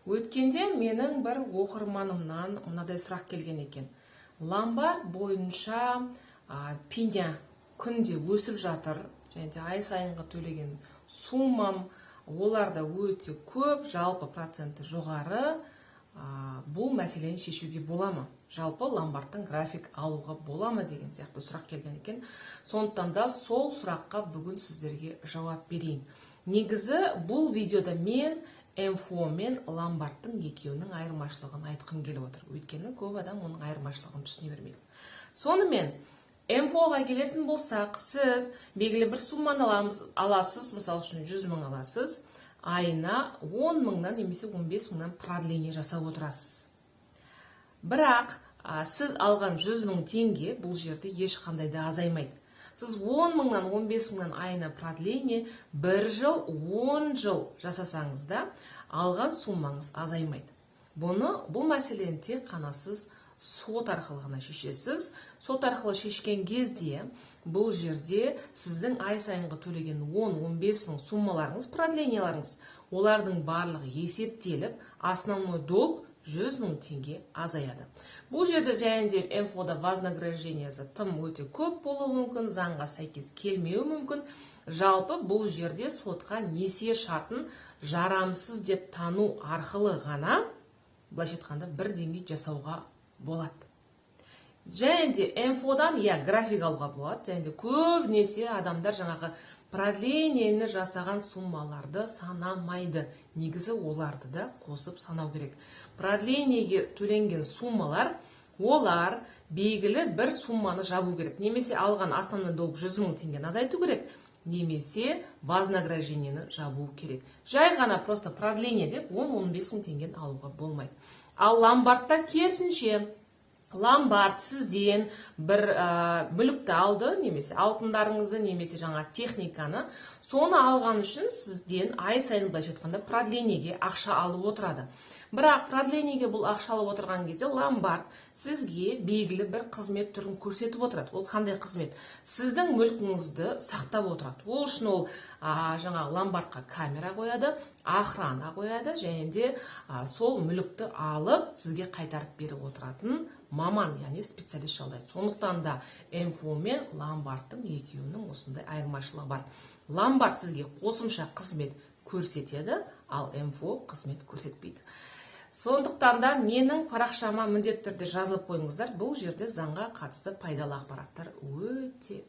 Өткенде менің бір оқырманымнан мынадай сұрақ келген екен. Ломбард бойынша пеня күнде өсіп жатыр, және де ай сайынғы төлеген суммам оларда өте көп, жалпы проценті жоғары. Бұл мәселені шешуге бола ма? Жалпы ломбардтың график алуға бола ма деген сияқты сұрақ келген екен. Сондықтан да сол сұраққа бүгін сіздерге жауап берейін. Негізі бұл видеода мен МФО мен ломбардтың екеуінің айырмашылығын айтқым келіп отыр. Өйткені көп адам оның айырмашылығын түсіне бермейді. Сонымен МФО-ға келетін болсақ, сіз белгілі бір сумманы аласыз, мысалы үшін 100 мың аласыз, айына 10 мыңнан немесе 15 мыңнан продление жасап отырасыз. Бірақ сіз алған 100 мың теңге бұл жерде ешқандай да азаймайды. Сіз 10 мыңнан 15 мыңнан айына продление 1 жыл, 10 жыл жасасаңыз да алған суммаңыз азаймайды. Бұл мәселені тек қана сіз сот арқылы ғана шешесіз. Сот арқылы шешкен кезде бұл жерде сіздің ай сайынғы төлеген 10-15 мың суммаларыңыз, продленияларыңыз, олардың барлығы есептеліп, основной долг 100 мың теңге азаяды. Бұл жерде және де МФО-да вознаграждениесі тым өте көп болуы мүмкін, заңға сәйкес келмеуі мүмкін. Жалпы бұл жерде сотқа несие шартын жарамсыз деп тану арқылы ғана, былайша айтқанда, бір деңгей жасауға болады. Және де МФО-дан график алуға болады. Және де көбінесе адамдар жаңағы продлениені жасаған суммаларды санамайды. Негізі оларды да қосып санау керек. Продлениеге төленген суммалар, олар белгілі бір сумманы жабу керек. Немесе алған основной долг 100 мың теңгені азайту керек, немесе вознаграждениені жабу керек. Жай ғана просто продление деп 10-15 мың теңгені алуға болмайды. Ал ломбардта керісінше, ломбард сізден бір мүлікті алды, немесе алтындарыңызды, немесе жаңа техниканы, соны алған үшін сізден ай сайын былайша айтқанда продлениеге ақша алып отырады. Бірақ продлениеге бұл ақша алып отырған кезде ломбард сізге белгілі бір қызмет түрін көрсетіп отырады. Ол қандай қызмет? Сіздің мүлкіңізді сақтап отырады. Ол үшін ол жаңа ломбардқа камера қояды, охрана қояды, және де сол мүлікті алып сізге қайтарып беріп отыратын маман, яғни специалист жалдайды. Сондықтан да МФО мен ломбардтың екеуінің осындай айырмашылығы бар. Ломбард сізге қосымша қызмет көрсетеді, ал МФО қызмет көрсетпейді. Сондықтан да менің парақшама міндетті түрде жазылып қойыңыздар. Бұл жерде заңға қатысты пайдалы ақпараттар өте